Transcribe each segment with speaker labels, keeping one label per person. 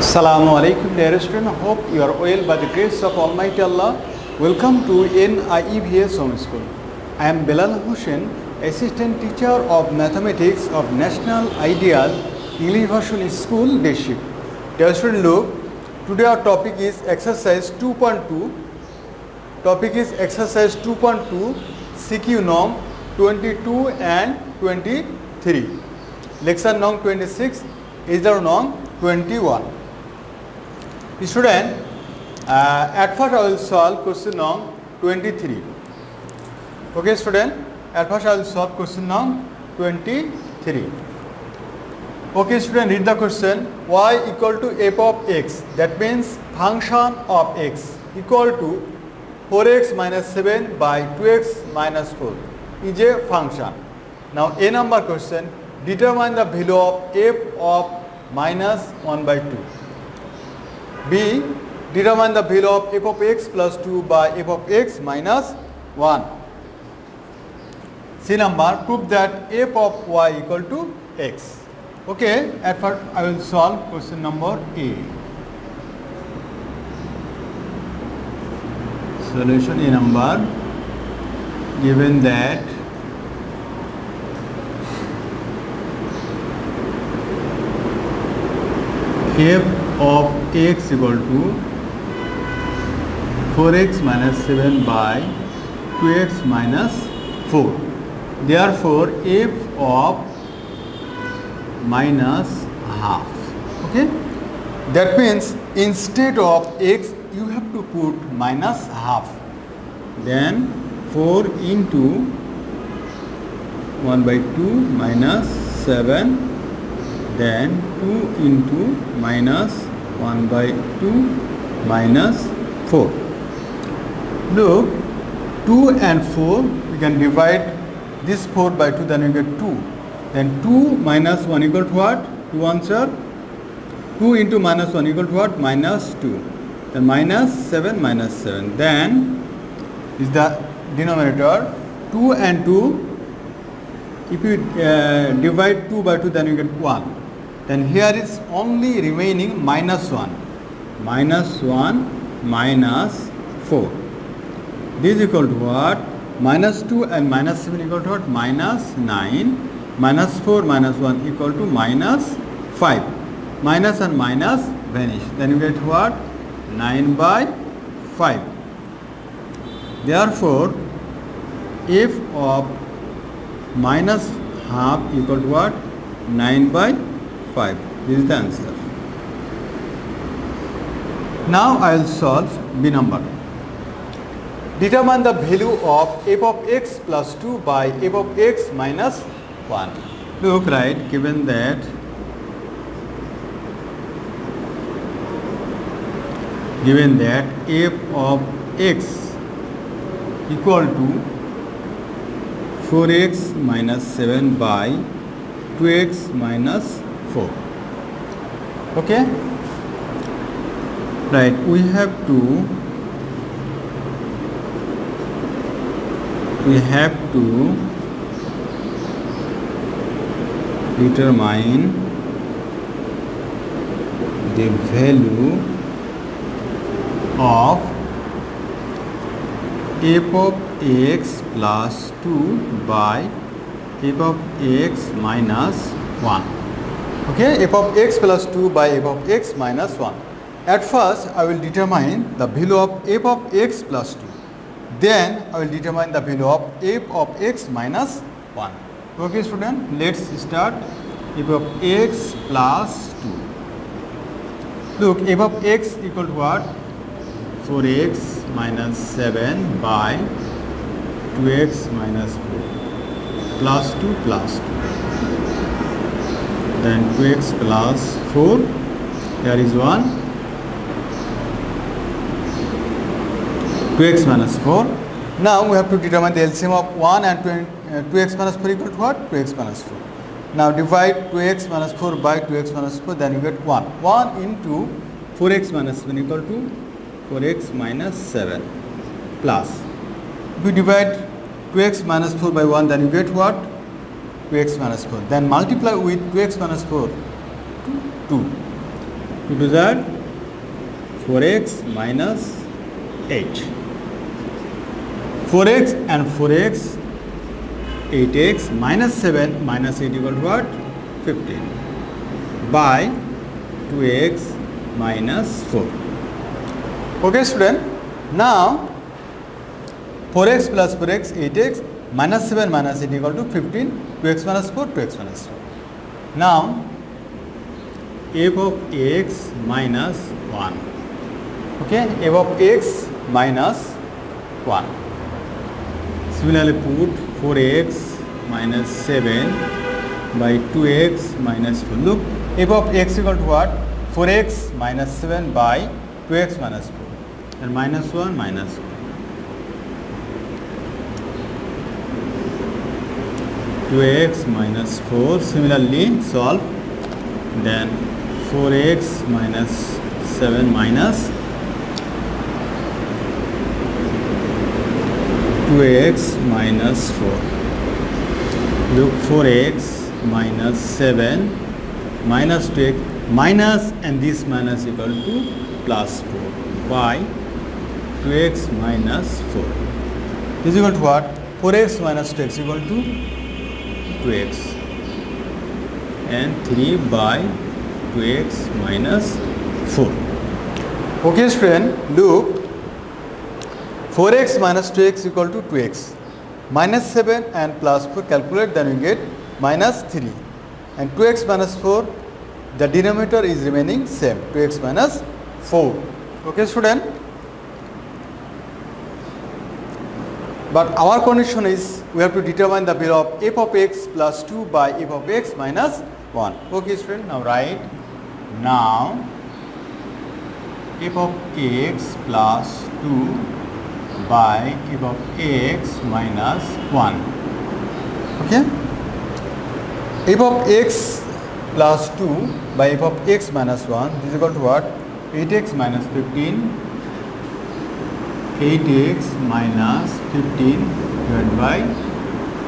Speaker 1: Assalamu alaikum dear students. Hope you are well by the grace of Almighty Allah. Welcome to NIEVS Home School. I am Bilal Hussain, Assistant Teacher of Mathematics of National Ideal English Version School, Deship. Dear student, look, today our topic is exercise 2.2. Topic is exercise 2.2, CQ norm 22 and 23. Lection norm 26, exam norm 21. Student, at first I will solve question number 23. Okay, student, at first I will solve question number 23. Okay, student, read the question. Y equal to f of x, that means function of x equal to 4x minus 7 by 2x minus 4 is a function. Now, a number question, determine the value of f of minus 1 by 2. B. Determine the value of f of x plus 2 by f of x minus 1. C number, prove that f of y equal to x. Okay, at first I will solve question number A. Solution A number, given that f of x equal to 4x minus 7 by 2x minus 4. Therefore, f of minus half. Okay, that means instead of x you have to put minus half. Then 4 into 1 by 2 minus 7. Then 2 into minus 1 by 2 minus 4. Look, 2 and 4, we can divide this 4 by 2, then we get 2. Then 2 minus 1 equal to what? 2 answer. 2 into minus 1 equal to what? Minus 2. Then minus 7 minus 7. Then is the denominator 2 and 2. If you divide 2 by 2, then you get 1. Then here is only remaining minus 1. Minus 1 minus 4. This is equal to what? Minus 2 and minus 7 equal to what? Minus 9. Minus 4 minus 1 equal to minus 5. Minus and minus vanish. Then you get what? 9 by 5. Therefore, f of minus half equal to what? 9 by 5. This is the answer. Now I will solve B number. Determine the value of f of x plus 2 by f of x minus 1. Look, right, given that f of x equal to 4x minus 7 by 2x minus 4. Okay, right, we have to determine the value of f of x plus 2 by f of x minus 1. Okay, f of x plus 2 by f of x minus 1. At first, I will determine the value of f of x plus 2. Then, I will determine the value of f of x minus 1. Okay, student, let's start. F of x plus 2. Look, f of x equal to what? 4x minus 7 by 2x minus 4 plus 2 plus 2. Then 2x plus 4, there is 1, 2x minus 4. Now we have to determine the LCM of 1 and 2x minus 4 equal to what? 2x minus 4. Now divide 2x minus 4 by 2x minus 4, then you get 1. 1 into 4x minus 7 equal to 4x minus 7 plus. If you divide 2x minus 4 by 1, then you get what? 2x minus 4. Then multiply with 2x minus 4 to 2. 2 to that 4x minus 8. 4x and 4x, 8x minus 7 minus 8 equal to what? 15 by 2x minus 4. Okay student, now 4x plus 4x, 8x minus 7 minus 8 equal to 15, 2x minus 4, 2x minus 4. Now f of x minus 1. Okay, f of x minus 1. Similarly put 4x minus 7 by 2x minus 4. Look, f of x equal to what? 4x minus 7 by 2x minus 4. And minus 1 minus 1. 2x minus 4. Similarly solve. Then 4x minus 7 minus 2x minus 4. Look, 4x minus 7 minus 2x minus, and this minus equal to plus 4 by 2x minus 4. This is equal to what? 4x minus 2x equal to 2x and 3 by 2x minus 4. Okay student, look, 4x minus 2x equal to 2x. Minus 7 and plus 4 calculate, then we get minus 3. And 2x minus 4, the denominator is remaining same, 2x minus 4. Okay student? But our condition is we have to determine the value of f of x plus 2 by f of x minus 1. Okay student, now write. Now f of x plus 2 by f of x minus 1. Okay? F of x plus 2 by f of x minus 1, this is equal to what? 8x minus 15. 8x minus 15 divided by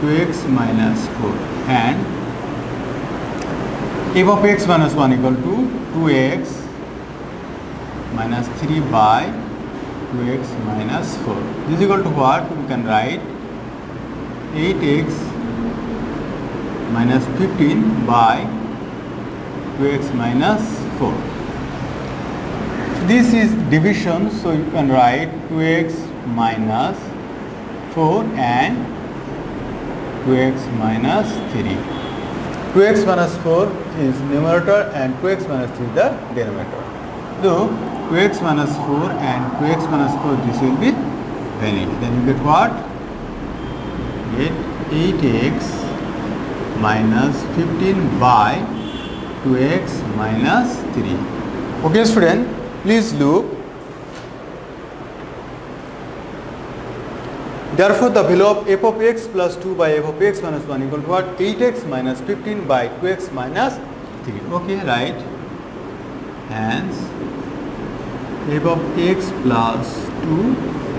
Speaker 1: 2x minus 4, and f of x minus 1 equal to 2x minus 3 by 2x minus 4. This is equal to what? We can write 8x minus 15 by 2x minus 4. This is division, so you can write 2x minus 4 and 2x minus 3. 2x minus 4 is numerator and 2x minus 3 is the denominator. So 2x minus 4 and 2x minus 4, this will be valid. Then you get what? Get 8x minus 15 by 2x minus 3. Okay student, please look. Therefore, the value of f of x plus 2 by f of x minus 1 equal to what? 8x minus 15 by 2x minus 3. Okay, right. Hence, f of x plus 2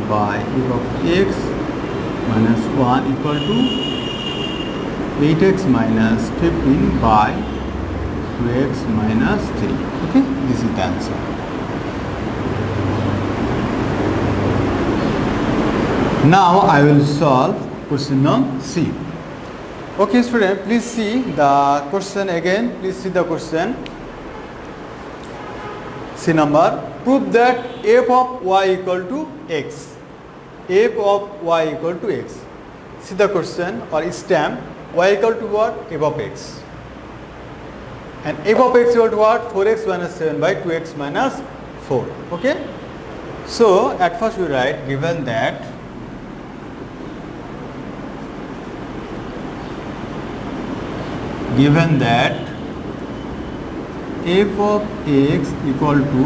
Speaker 1: by f of x minus 1 equal to 8x minus 15 by 2x minus 3. Okay, this is the answer. Now I will solve question number C. Okay student, please see the question again. Please see the question. C number. Prove that f of y equal to x. F of y equal to x. See the question or stamp. Y equal to what? F of x. And f of x equal to what? 4x minus 7 by 2x minus 4. Okay. So at first we write, given that f of x equal to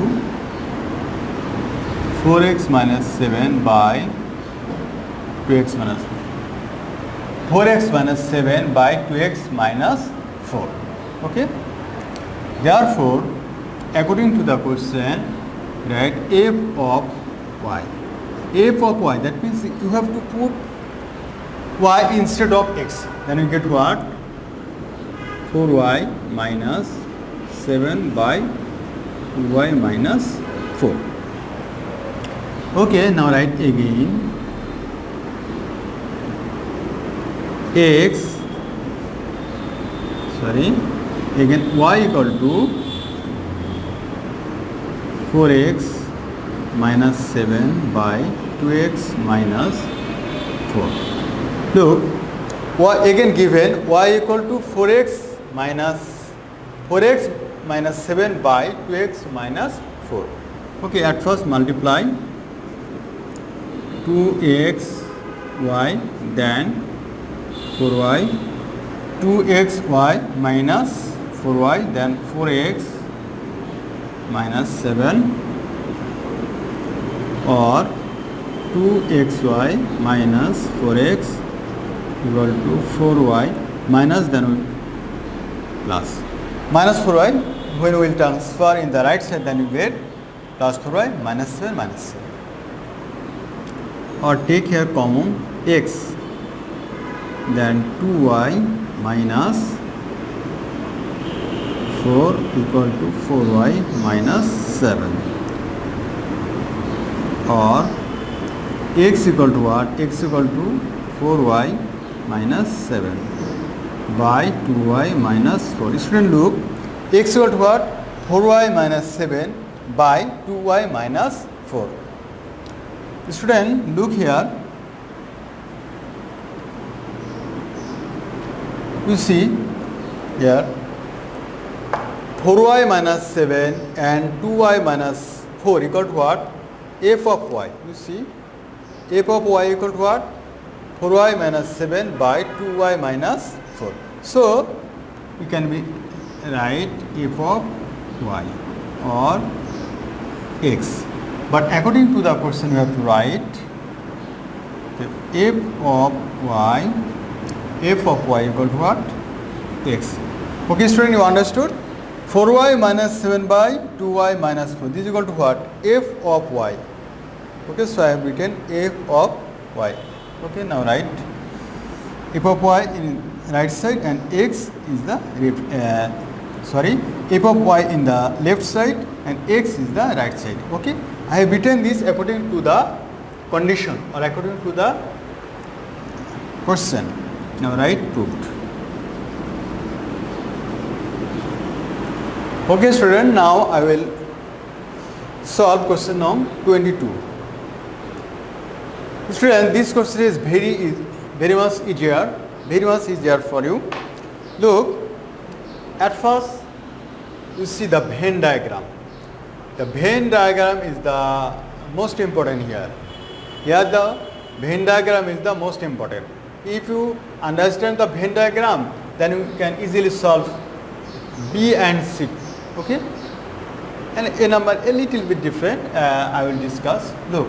Speaker 1: 4x minus 7 by 2x minus 4. 4x minus 7 by 2x minus 4. Okay. Therefore, according to the question, write f of y. F of y, that means you have to put y instead of x. Then you get what? 4y minus 7 by 2y minus 4. Okay, now write again y equal to 4x minus 7 by 2x minus 4. Look, y again given y equal to 4x minus 7 by 2x minus 4. Okay, at first multiply 2xy then 4y, 2xy minus 4y then 4x minus 7 or 2xy minus 4x equal to 4y minus then plus. Minus 4y, when we will transfer in the right side, then you get plus 4y minus 7 minus 7. Or take here common x, then 2y minus 4 equal to 4y minus 7. Or x equal to what? X equal to 4y minus 7 by 2y minus 4. Student, look, x equal to what? 4y minus 7 by 2y minus 4. Student, look here. You see here 4y minus 7 and 2y minus 4 equal to what? F of y. You see f of y equal to what? 4y minus 7 by 2y minus 4. So we can write f of y or x. But according to the question, we have to write f of y equal to what? X. Okay, student, you understood? 4y minus 7 by 2y minus 4. This is equal to what? F of y. Okay, so I have written f of y. Okay, now write f of y in right side and x is the f of y in the left side and x is the right side. Okay, I have written this according to the condition or according to the question. Now write proved. Okay, student, now I will solve question number 22. Student, this question is very much easier for you. Look, at first you see the Venn diagram. The Venn diagram is the most important here. Here the Venn diagram is the most important. If you understand the Venn diagram, then you can easily solve B and C. Okay, and a number a little bit different I will discuss. Look,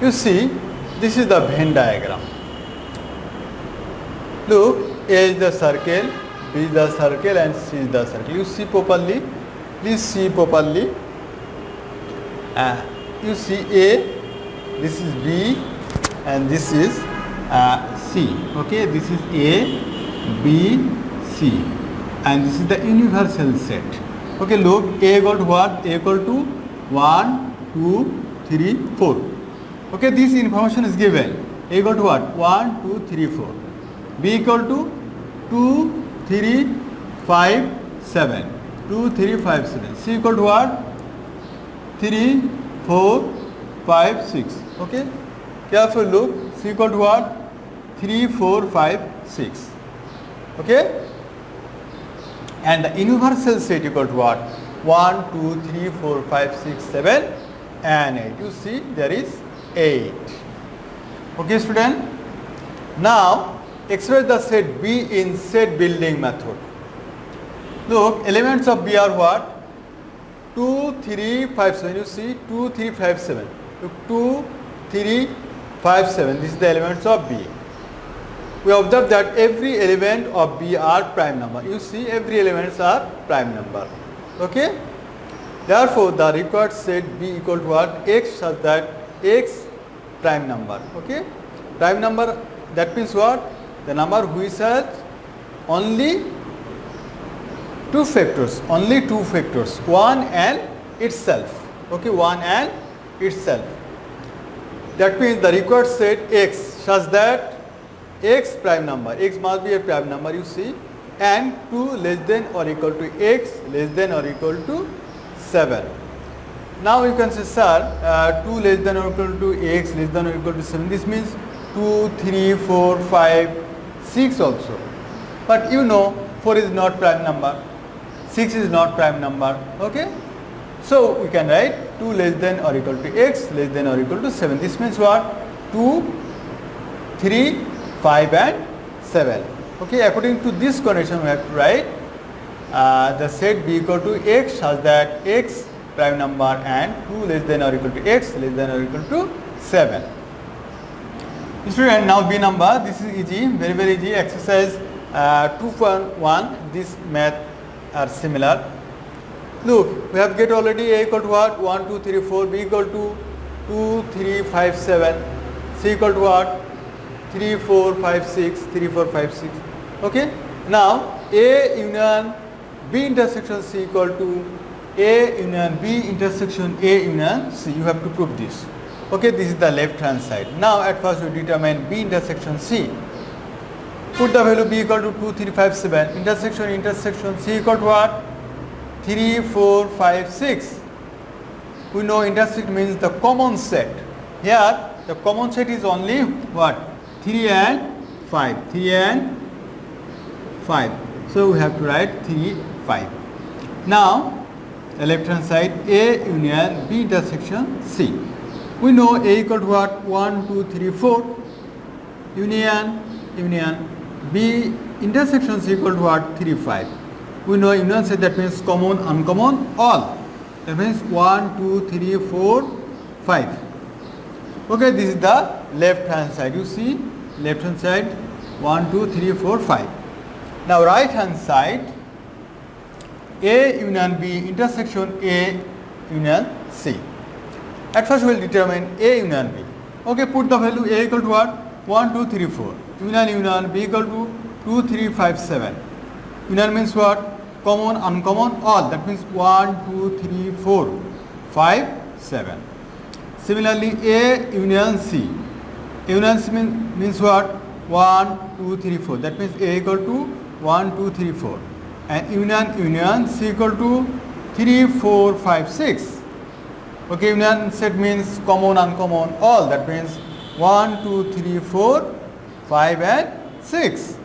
Speaker 1: you see this is the Venn diagram. Look, A is the circle, B is the circle and C is the circle. You see properly, please see properly. You see A, this is B and this is C. Okay, this is A, B, C and this is the universal set. Okay, look, A equal to what? A equal to 1, 2, 3, 4. Okay, this information is given. A equal to what? 1, 2, 3, 4. B equal to 2, 3, 5, 7. 2, 3, 5, 7. C equal to what? 3, 4, 5, 6. Okay, careful look. C equal to what? 3, 4, 5, 6. Okay. And the universal set equal to what? 1, 2, 3, 4, 5, 6, 7 and 8. You see there is 8. Okay, student. Now express the set B in set building method. Look, elements of B are what? 2, 3, 5, 7. You see 2, 3, 5, 7. Look, 2, 3, 5, 7. This is the elements of B. We observe that every element of B are prime number. You see every elements are prime number. Okay. Therefore, the required set B equal to what? X such that X prime number. Okay. Prime number, that means what? The number which has only two factors, 1 and itself. Okay, 1 and itself. That means the required set X such that X prime number, X must be a prime number, you see, and 2 less than or equal to X less than or equal to 7. Now you can say, sir, 2 less than or equal to X less than or equal to 7. This means 2, 3, 4, 5, 6 also. But you know 4 is not prime number, 6 is not prime number. Okay. So we can write 2 less than or equal to X less than or equal to 7. This means what? 2, 3, 5 and 7. Okay. According to this condition we have to write the set be equal to X such that X prime number and 2 less than or equal to X less than or equal to 7. Student, now B number, this is easy, very very easy. Exercise 2.1, this math are similar. Look, we have get already A equal to what? 1, 2, 3, 4, B equal to 2, 3, 5, 7, C equal to what? 3, 4, 5, 6, 3, 4, 5, 6. Okay. Now A union B intersection C equal to A union B intersection A union C. You have to prove this. Okay, this is the left hand side. Now at first we determine B intersection C. Put the value B equal to 2, 3, 5, 7. Intersection C equal to what? 3, 4, 5, 6. We know intersect means the common set. Here the common set is only what? 3 and 5. 3 and 5. So we have to write 3, 5. Now the left hand side A union B intersection C. We know A equal to what? 1, 2, 3, 4. Union B intersection C equal to what? 3, 5. We know union set, that means common, uncommon, all. That means 1, 2, 3, 4, 5. Okay, this is the left hand side. You see, left hand side 1, 2, 3, 4, 5. Now right hand side A union B intersection A union C. At first we will determine A union B. Okay, put the value A equal to what? 1, 2, 3, 4. Union B equal to 2, 3, 5, 7. Union means what? Common, uncommon, all. That means 1, 2, 3, 4, 5, 7. Similarly, A union C. A union C means what? 1, 2, 3, 4. That means A equal to 1, 2, 3, 4. And union C equal to 3, 4, 5, 6. Okay, union set means common, uncommon, all. That means 1, 2, 3, 4, 5 and 6.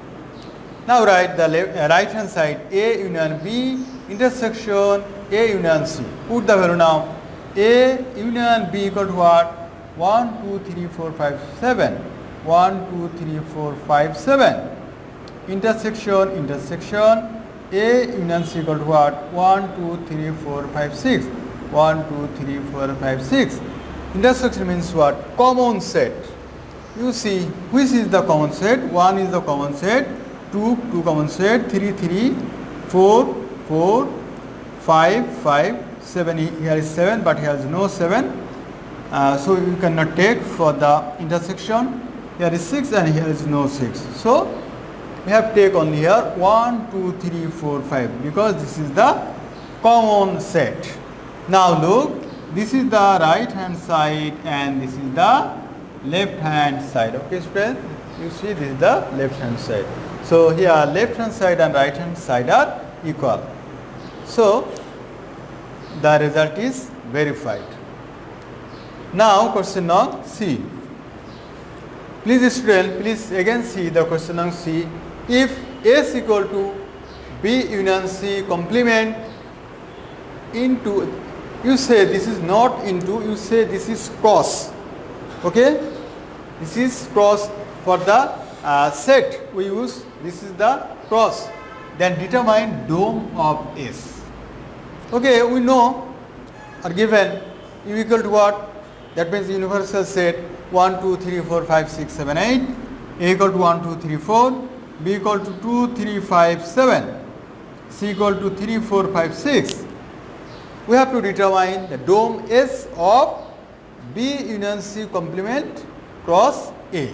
Speaker 1: Now write the right hand side A union B intersection A union C. Put the value now. A union B equal to what? 1, 2, 3, 4, 5, 7. 1, 2, 3, 4, 5, 7. Intersection A union C equal to what? 1, 2, 3, 4, 5, 6. 1, 2, 3, 4, 5, 6. Intersection means what? Common set. You see, which is the common set? 1 is the common set, 2 common set, 3, 4, 5, 7. Here is 7, but here is no 7. So you cannot take for the intersection. Here is 6 and here is no 6. So we have to take only here 1, 2, 3, 4, 5 because this is the common set. Now look, this is the right hand side and this is the left hand side. Okay, students, you see this is the left hand side. So here left hand side and right hand side are equal. So the result is verified. Now question number C. Please student, please again see the question number C. If S equal to B union C complement into, you say this is not into, you say this is cross. Okay, this is cross for the set we use. This is the cross. Then determine dome of S. Okay, we know or given U equal to what? That means universal set 1, 2, 3, 4, 5, 6, 7, 8. A equal to 1, 2, 3, 4. B equal to 2, 3, 5, 7. C equal to 3, 4, 5, 6. We have to determine the dome S of B union C complement cross A.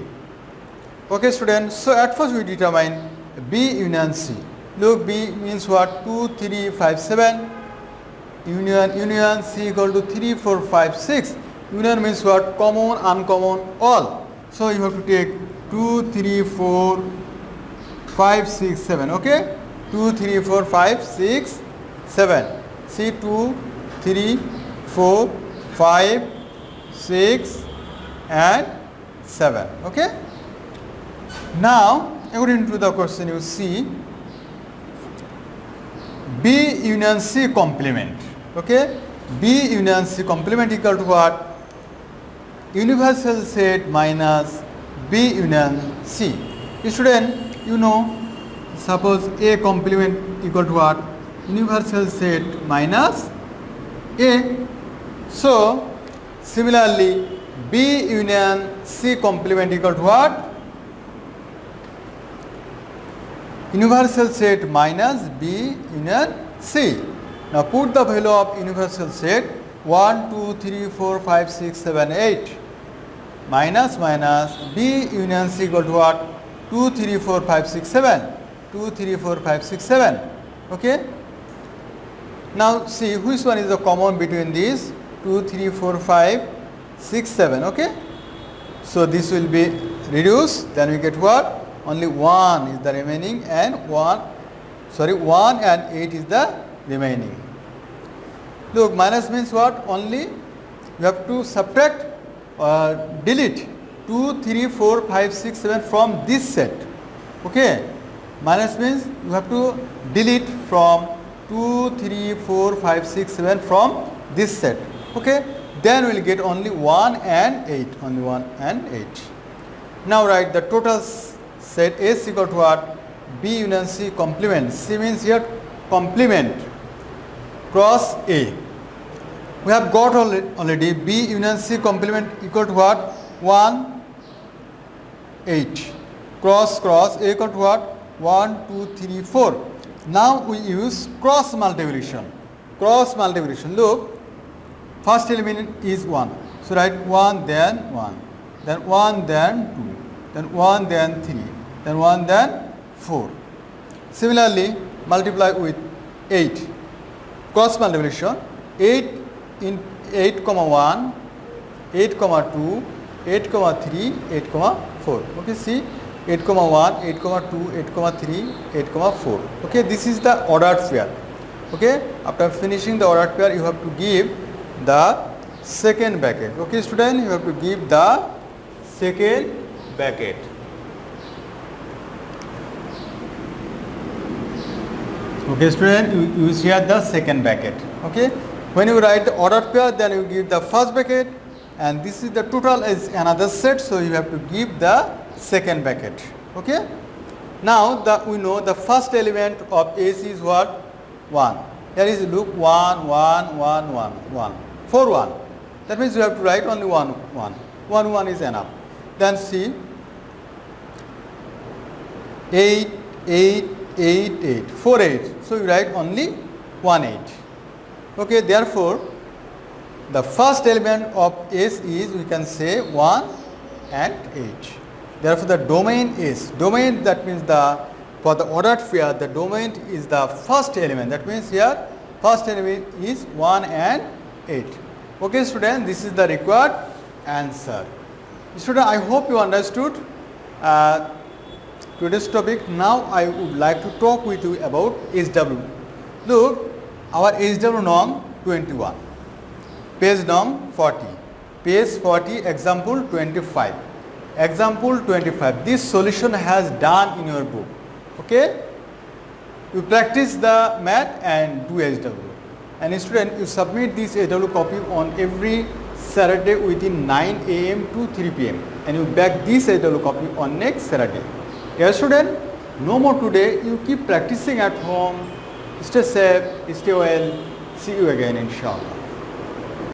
Speaker 1: Okay, students. So at first we determine B union C. Look, B means what? 2, 3, 5, 7. union C equal to 3, 4, 5, 6. Union means what? Common, uncommon, all. So you have to take 2, 3, 4, 5, 6, 7. Okay? 2, 3, 4, 5, 6, 7. See 2, 3, 4, 5, 6 and 7. Okay? Now, according to the question you see, B union C complement. Okay? B union C complement equal to what? Universal set minus B union C. Student, you know, suppose A complement equal to what? Universal set minus A. So, similarly, B union C complement equal to what? Universal set minus B union C. Now put the value of universal set 1, 2, 3, 4, 5, 6, 7, 8 minus B union C equal to what? 2, 3, 4, 5, 6, 7. 2, 3, 4, 5, 6, 7. Okay? Now see which one is the common between these 2, 3, 4, 5, 6, 7. Okay? So this will be reduced. Then we get what? Only 1 is the remaining and 1 and 8 is the remaining. Look, minus means what? Only you have to subtract or delete 2, 3, 4, 5, 6, 7 from this set. Okay? Minus means you have to delete from 2, 3, 4, 5, 6, 7 from this set. Okay? Then we will get only 1 and 8. Only 1 and 8. Now write the total set S equal to what? B union C complement. C means here complement cross A. We have got already B union C complement equal to what? 1, 8. Cross A equal to what? 1, 2, 3, 4. Now we use cross multiplication. Cross multiplication. Look, first element is 1. So write 1 then 1. Then 1 then 2. Then 1 then 3. Then 1 then 4. Similarly, multiply with 8. Cross multiplication. 8 in 8, 1, 8, 2, 8, 3, 8, 4. Okay, see 8, 1, 8, 2, 8, 3, 8, 4. Okay, this is the ordered pair. Okay, after finishing the ordered pair, you have to give the second bracket. Okay, student, you have to give the second bracket. Okay, student, you use here the second bracket. Okay, when you write the ordered pair, then you give the first bracket, and this is the total is another set, so you have to give the second bracket. Okay, now we know the first element of AC is what? 1. Here is look 1, 1, 1, 1, 1, 4, 1. That means you have to write only 1, 1. 1, 1 is enough. Then see 8, 8, 8, 8, 4, 8. So you write only 1, 8. Okay, therefore, the first element of S is, we can say 1 and 8. Therefore, the domain is, domain that means for the ordered pair, the domain is the first element. That means here, first element is 1 and 8. Okay, student, this is the required answer. Student, I hope you understood today's topic. Now I would like to talk with you about HW. Look, our HW norm 21, page norm 40, page 40, example 25. Example 25, this solution has done in your book. Okay, you practice the math and do HW. And student, you submit this HW copy on every Saturday within 9 a.m. to 3 p.m. and you back this HW copy on next Saturday. Dear student, no more today. You keep practicing at home. Stay safe, stay well. See you again, inshallah.